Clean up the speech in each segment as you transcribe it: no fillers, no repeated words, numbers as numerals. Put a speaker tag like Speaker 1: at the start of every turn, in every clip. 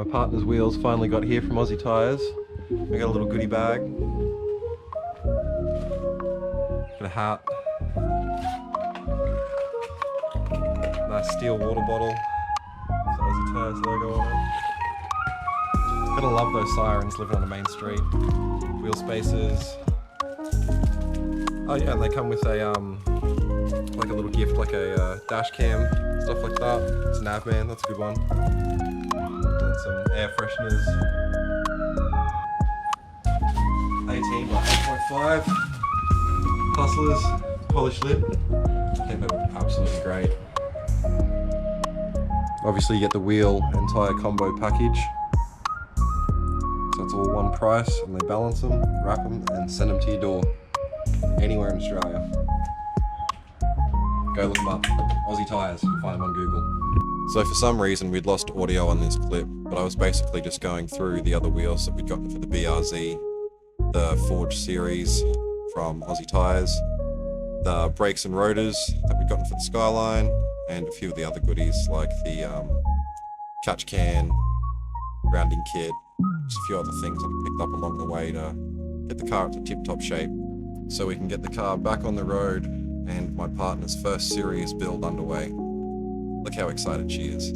Speaker 1: my partner's wheels finally got here from Aussie Tyres. I got a little goodie bag. Got a hat. Nice steel water bottle. With the Aussie Tyres logo on it. Gotta love those sirens living on a main street. Wheel spacers. Oh yeah, and they come with a like a little gift, like a dash cam, stuff like that. It's a nav man, that's a good one. And some air fresheners. 18 by 8.5. Hustlers, polished lip. I think they're absolutely great. Obviously you get the wheel and tyre combo package. So it's all one price, and they balance them, wrap them, and send them to your door. Anywhere in Australia. Go look them up. Aussie Tyres, you can find them on Google. So for some reason we'd lost audio on this clip, but I was basically just going through the other wheels that we'd gotten for the BRZ, the Forge series from Aussie Tyres, the brakes and rotors that we'd gotten for the Skyline, and a few of the other goodies like the catch can, grounding kit, just a few other things that I picked up along the way to get the car up to tip-top shape, so we can get the car back on the road and my partner's first serious build underway. Look how excited she is.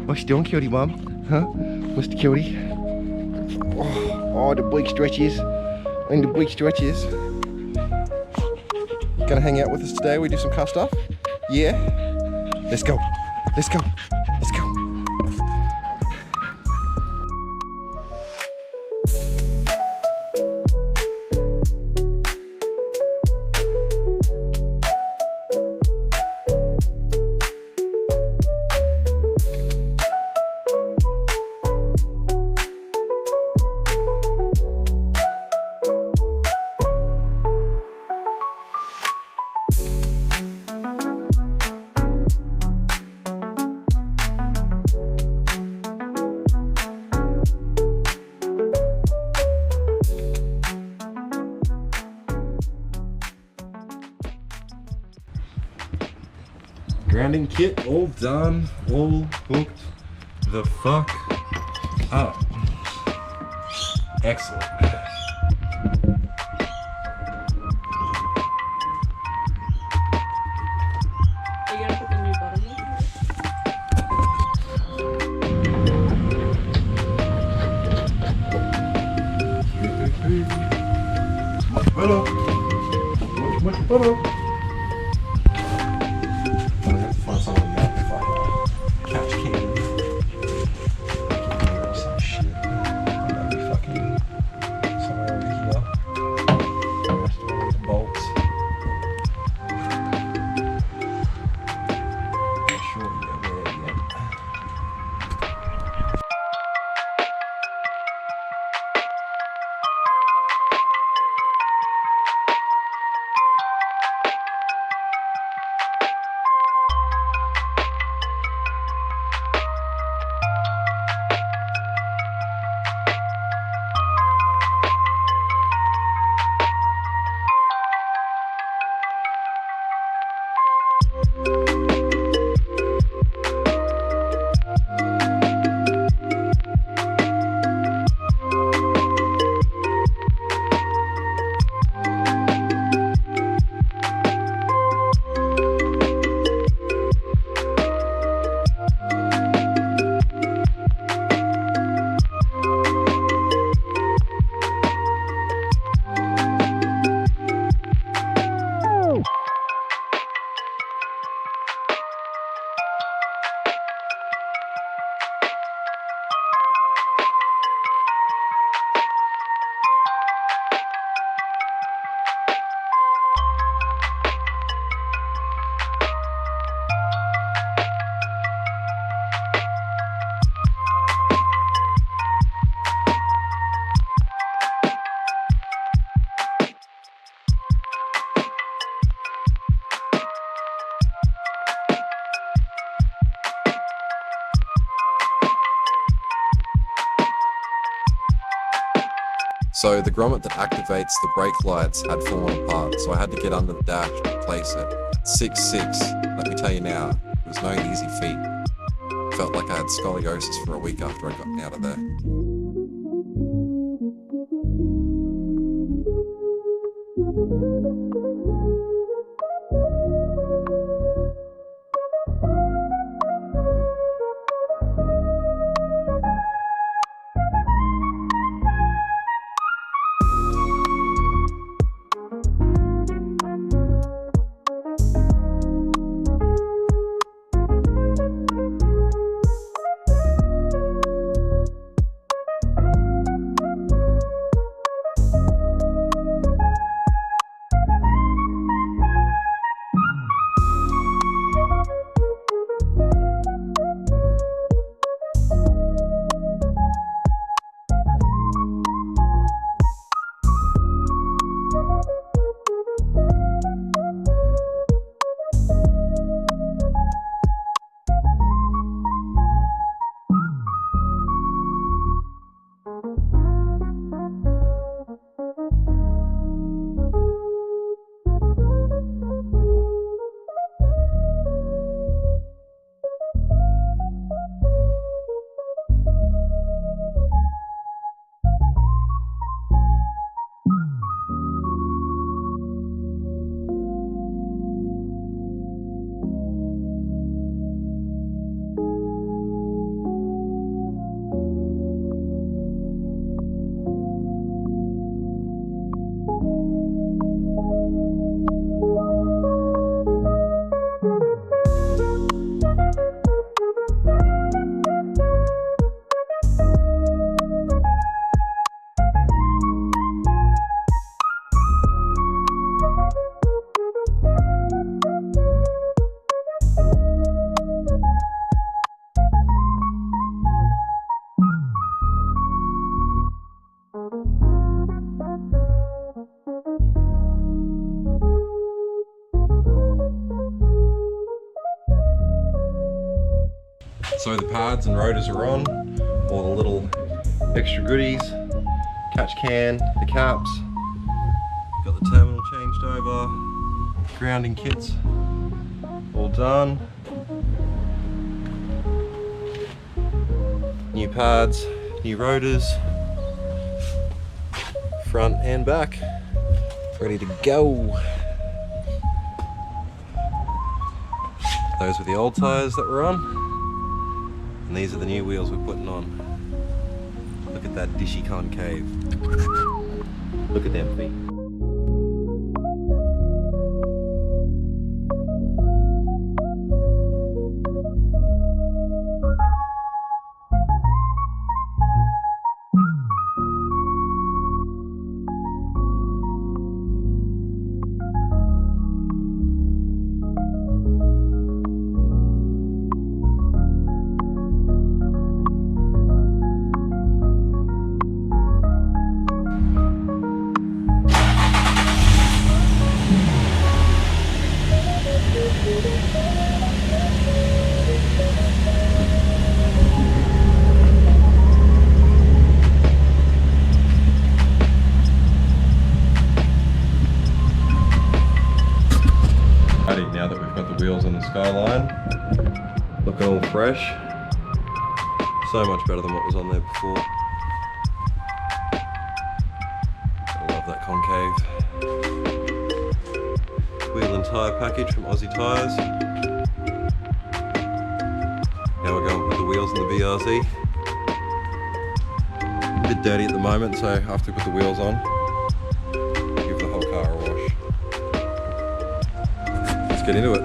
Speaker 2: What's you doing, cutie mum? Huh? Mr. Cutie? Oh, the big stretches. And the big stretches. Gonna hang out with us today? We do some car stuff? Yeah? Let's go. Let's go. Let's go.
Speaker 1: Grounding kit all done, all hooked the fuck up. Excellent.
Speaker 3: Are you gonna put the new bottom in?
Speaker 1: Much better. Much better. Find someone to find catch can. Some shit. That'd be fucking somewhere over here. Rest of all the bolts. Not sure yet where yet. So the grommet that activates the brake lights had fallen apart, so I had to get under the dash to replace it. 6'6", let me tell you now, it was no easy feat. Felt like I had scoliosis for a week after I got out of there. So the pads and rotors are on, all the little extra goodies, catch can, the caps, got the terminal changed over, grounding kits all done, new pads, new rotors, front and back, ready to go. Those were the old tyres that were on. And these are the new wheels we're putting on. Look at that dishy concave. Look at them feet. Now that we've got the wheels on the Skyline, looking all fresh, so much better than what was on there before. I love that concave. Wheel and tyre package from Aussie Tyres. Now we're going with the wheels and the BRZ. A bit dirty at the moment, so after we put the wheels on, give the whole car a wash. Let's get into it.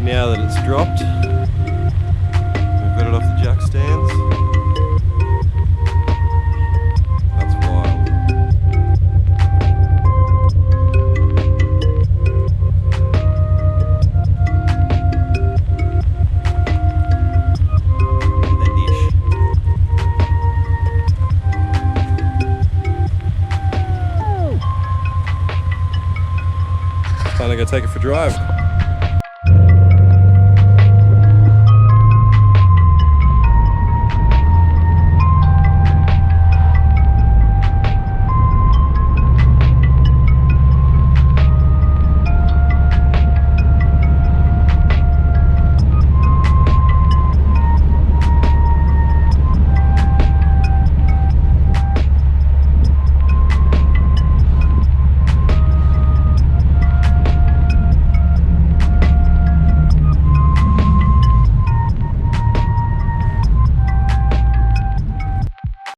Speaker 1: Now that it's dropped, we've got it off the jack stands. That's why gonna go take it for a drive.